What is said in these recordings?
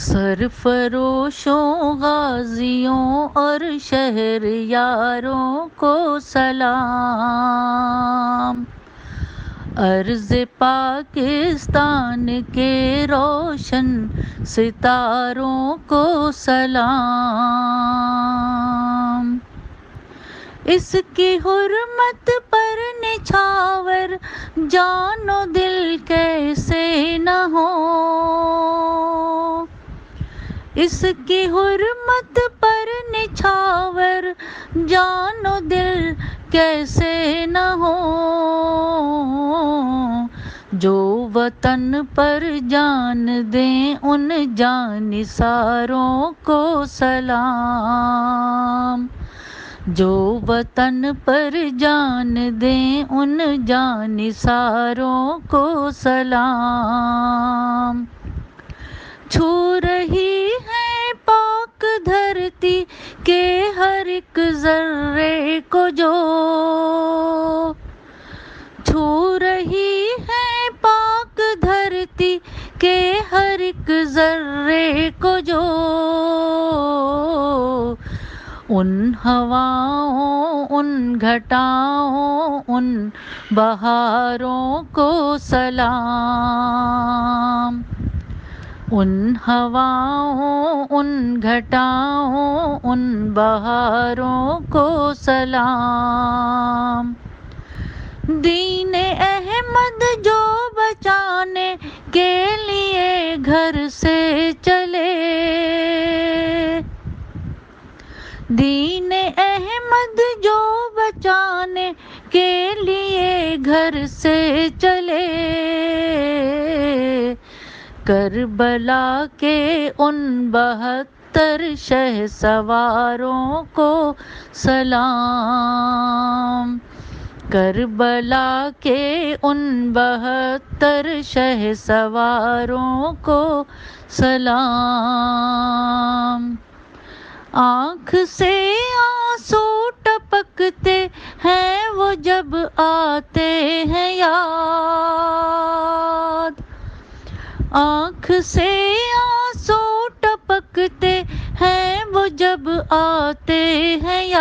سرفروشوں غازیوں اور شہر یاروں کو سلام، عرض پاکستان کے روشن ستاروں کو سلام، اس کی حرمت پر نچھاور جان و دل کیسے نہ ہو، اس کی حرمت پر نچھاور جان و دل کیسے نہ ہو، جو وطن پر جان دیں ان جانثاروں کو سلام، جو وطن پر جان دیں ان جانثاروں کو سلام، چھو رہی ہے پاک دھرتی کے ہر ایک ذرے کو، جو چھو رہی ہے پاک دھرتی کے ہر ایک ذرے کو، جو ان ہواؤں ان گھٹاؤں ان بہاروں کو سلام، ان ہواؤں ان گھٹاؤں ان بہاروں کو سلام، دین احمد جو بچانے کے لیے گھر سے چلے، دین احمد جو بچانے کے لیے گھر سے چلے، کربلا کے ان 72 شہسواروں کو سلام، کربلا کے ان 72 شہسواروں کو سلام، آنکھ سے آنسو ٹپکتے ہیں وہ جب آتے ہیں یاد، آنکھ سے آنسو ٹپکتے ہیں وہ جب آتے ہیں یاد،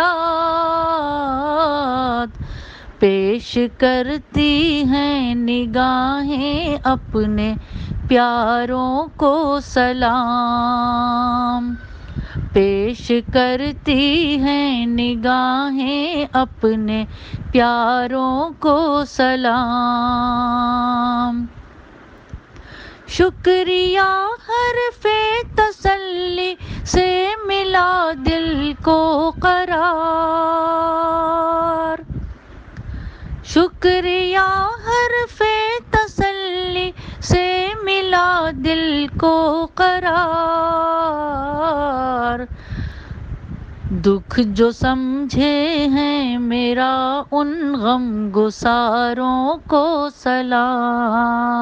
پیش کرتی ہیں نگاہیں اپنے پیاروں کو سلام، پیش کرتی ہیں نگاہیں اپنے پیاروں کو سلام، شکریہ حرف تسلی سے ملا دل کو قرار، شکریہ حرف تسلی سے ملا دل کو قرار، دکھ جو سمجھے ہیں میرا ان غم گساروں کو سلام،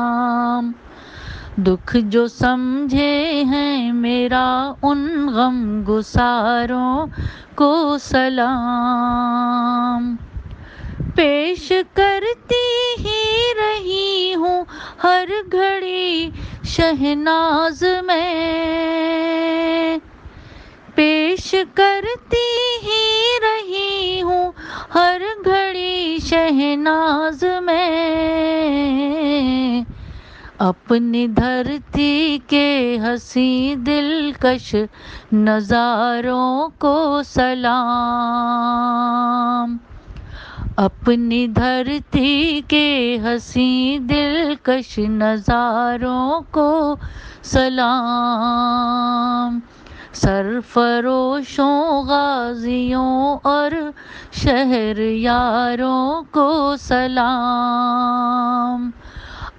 دکھ جو سمجھے ہیں میرا ان غم گساروں کو سلام، پیش کرتی ہی رہی ہوں ہر گھڑی شہناز میں، پیش کرتی ہی رہی ہوں ہر گھڑی شہناز میں، اپنی دھرتی کے حسین دلکش نظاروں کو سلام، اپنی دھرتی کے حسین دلکش نظاروں کو سلام، سرفروشوں غازیوں اور شہر یاروں کو سلام،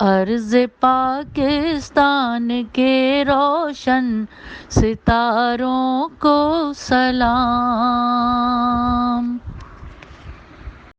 عرض پاکستان کے روشن ستاروں کو سلام۔